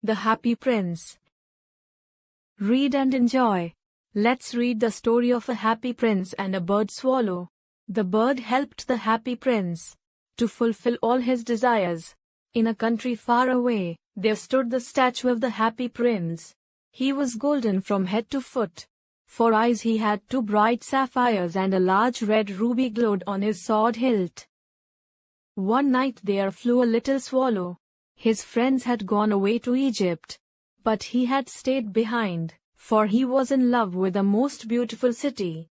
The Happy Prince. Read and enjoy. Let's read the story of a happy prince and a bird swallow. The bird helped the happy prince to fulfill all his desires. In a country far away, there stood the statue of the happy prince. He was golden from head to foot. For eyes he had 2 bright sapphires, and a large red ruby glowed on his sword hilt. One night there flew a little swallow. His friends had gone away to Egypt, but he had stayed behind, for he was in love with the most beautiful city.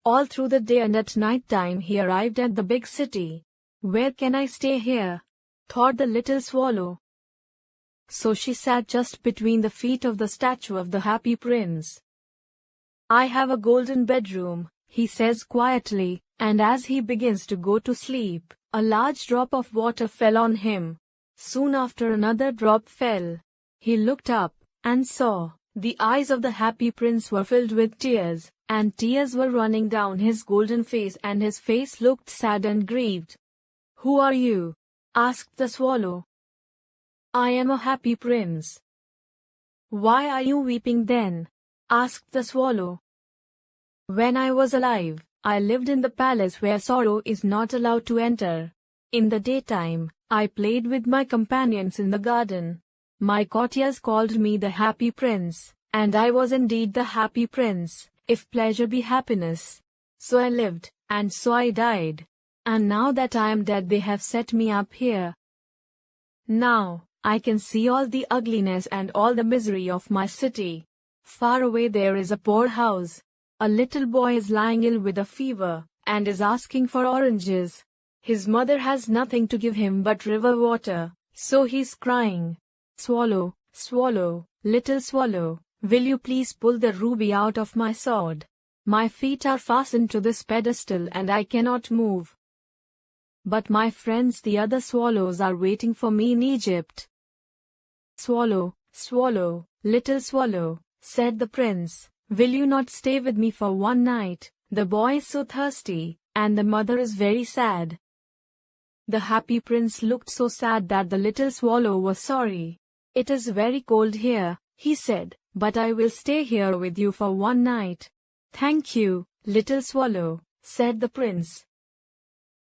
All through the day and at night time he arrived at the big city. "Where can I stay here?" thought the little swallow. So she sat just between the feet of the statue of the happy prince. "I have a golden bedroom," he says quietly, and as he begins to go to sleep, a large drop of water fell on him. Soon after another drop fell. He looked up, and saw, the eyes of the happy prince were filled with tears, and tears were running down his golden face, and his face looked sad and grieved. "Who are you?" asked the swallow. "I am a happy prince." "Why are you weeping then?" asked the swallow. "When I was alive, I lived in the palace where sorrow is not allowed to enter. In the daytime, I played with my companions in the garden. My courtiers called me the happy prince, and I was indeed the happy prince, if pleasure be happiness. So I lived, and so I died. And now that I am dead they have set me up here. Now, I can see all the ugliness and all the misery of my city. Far away there is a poor house. A little boy is lying ill with a fever, and is asking for oranges. His mother has nothing to give him but river water, so he's crying. Swallow, swallow, little swallow, will you please pull the ruby out of my sword? My feet are fastened to this pedestal and I cannot move. But my friends the other swallows are waiting for me in Egypt." "Swallow, swallow, little swallow," said the prince, "will you not stay with me for one night? The boy is so thirsty, and the mother is very sad." The happy prince looked so sad that the little swallow was sorry. "It is very cold here," he said, "but I will stay here with you for one night." "Thank you, little swallow," said the prince.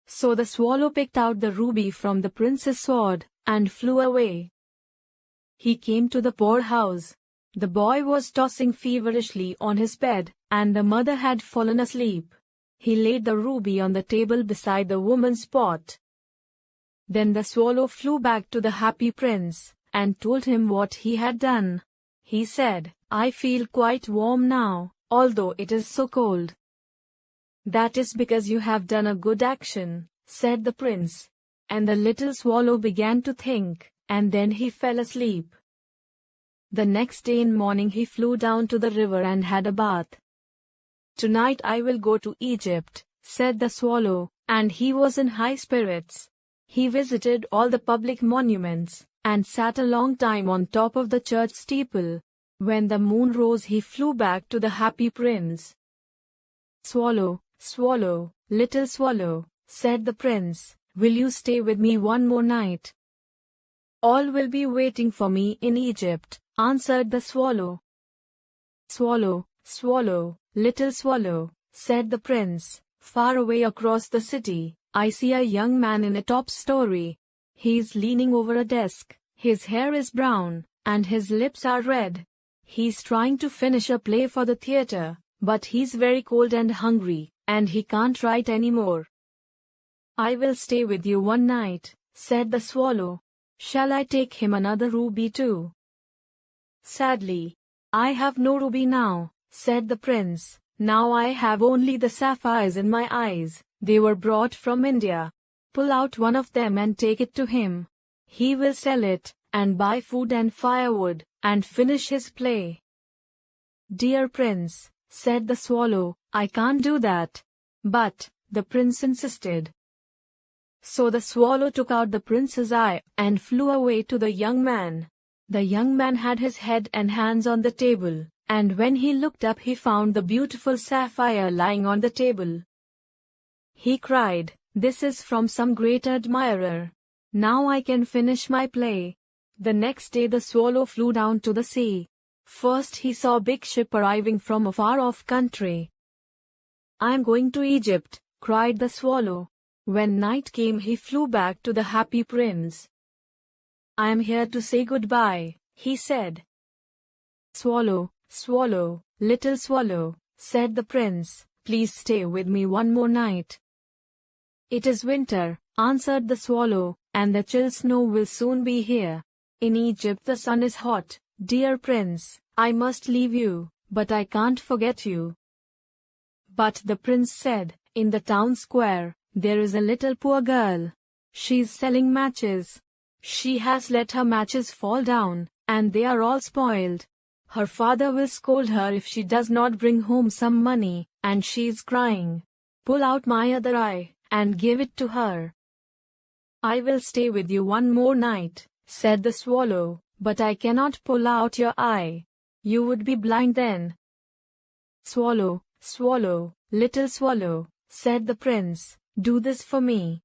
So the swallow picked out the ruby from the prince's sword, and flew away. He came to the poor house. The boy was tossing feverishly on his bed, and the mother had fallen asleep. He laid the ruby on the table beside the woman's pot. Then the swallow flew back to the happy prince, and told him what he had done. He said, "I feel quite warm now, although it is so cold." "That is because you have done a good action," said the prince. And the little swallow began to think, and then he fell asleep. The next day in morning he flew down to the river and had a bath. "Tonight I will go to Egypt," said the swallow, and he was in high spirits. He visited all the public monuments, and sat a long time on top of the church steeple. When the moon rose he flew back to the happy prince. "Swallow, swallow, little swallow," said the prince, "will you stay with me one more night?" "All will be waiting for me in Egypt," answered the swallow. "Swallow, swallow, little swallow," said the prince, "far away across the city, I see a young man in a top story. He is leaning over a desk, his hair is brown, and his lips are red. He's trying to finish a play for the theater, but he's very cold and hungry, and he can't write anymore." "I will stay with you one night," said the swallow. "Shall I take him another ruby too?" "Sadly, I have no ruby now," said the prince. "Now I have only the sapphires in my eyes. They were brought from India. Pull out one of them and take it to him. He will sell it, and buy food and firewood, and finish his play." "Dear prince," said the swallow, "I can't do that." But the prince insisted. So the swallow took out the prince's eye, and flew away to the young man. The young man had his head and hands on the table, and when he looked up he found the beautiful sapphire lying on the table. He cried, "This is from some great admirer. Now I can finish my play." The next day the swallow flew down to the sea. First he saw a big ship arriving from a far-off country. "I am going to Egypt," cried the swallow. When night came he flew back to the happy prince. "I am here to say goodbye," he said. "Swallow, swallow, little swallow," said the prince, "please stay with me one more night." "It is winter," answered the swallow, "and the chill snow will soon be here. In Egypt the sun is hot. Dear prince, I must leave you, but I can't forget you." But the prince said, "In the town square, there is a little poor girl. She's selling matches. She has let her matches fall down, and they are all spoiled. Her father will scold her if she does not bring home some money, and she's crying. Pull out my other eye, and give it to her." "I will stay with you one more night," said the swallow, "but I cannot pull out your eye. You would be blind then." "Swallow, swallow, little swallow," said the prince, "do this for me."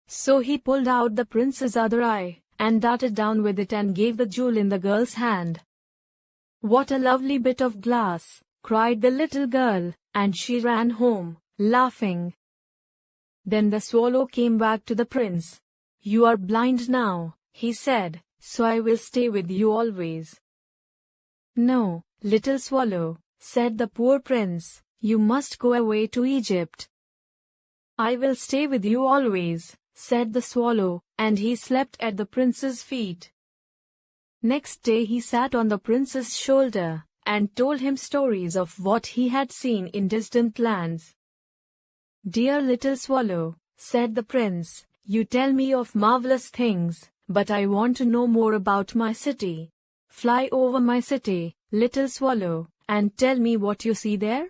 So he pulled out the prince's other eye, and darted down with it and gave the jewel in the girl's hand. "What a lovely bit of glass!" cried the little girl, and she ran home, laughing. Then the swallow came back to the prince. "You are blind now," he said, "so I will stay with you always." "No, little swallow," said the poor prince, "you must go away to Egypt." "I will stay with you always," said the swallow, and he slept at the prince's feet. Next day he sat on the prince's shoulder, and told him stories of what he had seen in distant lands. "Dear little swallow," said the prince, "you tell me of marvelous things, but I want to know more about my city. Fly over my city, little swallow, and tell me what you see there."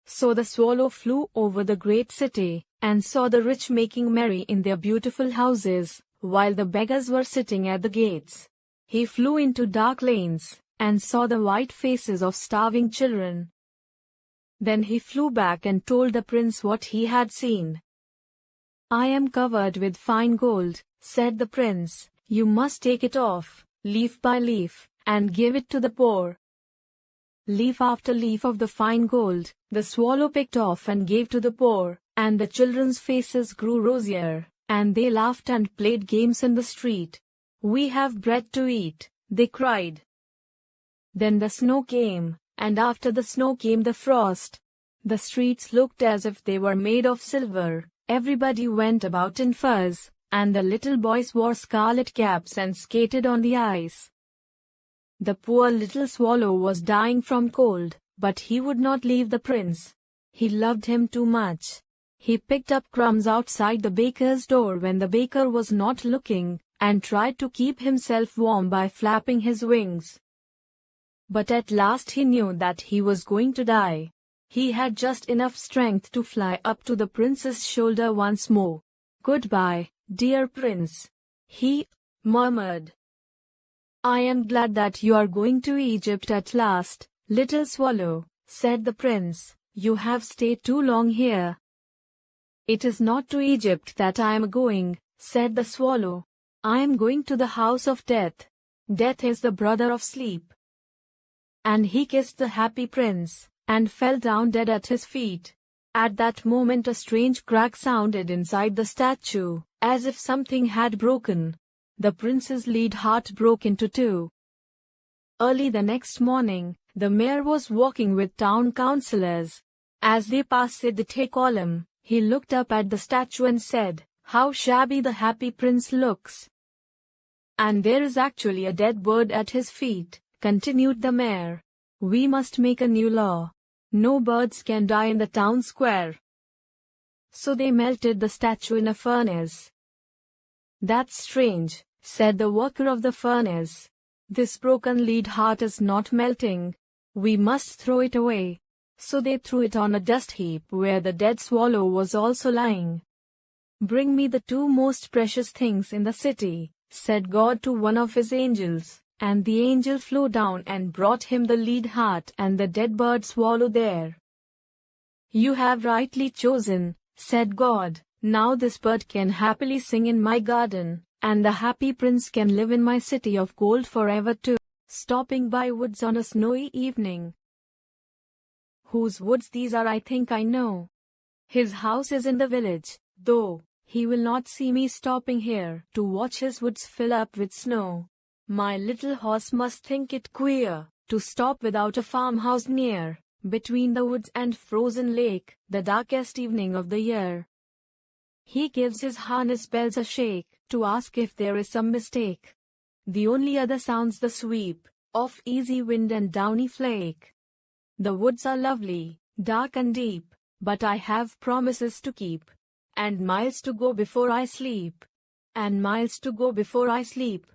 So the swallow flew over the great city, and saw the rich making merry in their beautiful houses, while the beggars were sitting at the gates. He flew into dark lanes, and saw the white faces of starving children. Then he flew back and told the prince what he had seen. "I am covered with fine gold," said the prince. "You must take it off, leaf by leaf, and give it to the poor." Leaf after leaf of the fine gold, the swallow picked off and gave to the poor, and the children's faces grew rosier, and they laughed and played games in the street. "We have bread to eat," they cried. Then the snow came, and after the snow came the frost. The streets looked as if they were made of silver, everybody went about in furs, and the little boys wore scarlet caps and skated on the ice. The poor little swallow was dying from cold, but he would not leave the prince. He loved him too much. He picked up crumbs outside the baker's door when the baker was not looking, and tried to keep himself warm by flapping his wings. But at last he knew that he was going to die. He had just enough strength to fly up to the prince's shoulder once more. "Goodbye, dear prince," he murmured. "I am glad that you are going to Egypt at last, little swallow," said the prince. "You have stayed too long here." "It is not to Egypt that I am going," said the swallow. "I am going to the house of death. Death is the brother of sleep." And he kissed the happy prince, and fell down dead at his feet. At that moment a strange crack sounded inside the statue, as if something had broken. The prince's lead heart broke into two. Early the next morning, the mayor was walking with town councillors. As they passed the column, he looked up at the statue and said, "How shabby the happy prince looks." "And there is actually a dead bird at his feet," continued the mayor. "We must make a new law. No birds can die in the town square." So they melted the statue in a furnace. "That's strange," said the worker of the furnace. "This broken lead heart is not melting. We must throw it away." So they threw it on a dust heap where the dead swallow was also lying. "Bring me the two most precious things in the city," said God to one of his angels, and the angel flew down and brought him the lead heart and the dead bird swallow there. "You have rightly chosen," said God. "Now this bird can happily sing in my garden, And the happy prince can live in my city of gold forever too. Stopping by woods on a snowy evening. Whose woods these are I think I know. His house is in the village, though he will not see me stopping here to watch his woods fill up with snow. My little horse must think it queer to stop without a farmhouse near, between the woods and frozen lake, the darkest evening of the year. He gives his harness bells a shake to ask if there is some mistake. The only other sounds the sweep of easy wind and downy flake. The woods are lovely, dark and deep, but I have promises to keep, and miles to go before I sleep. And miles to go before I sleep.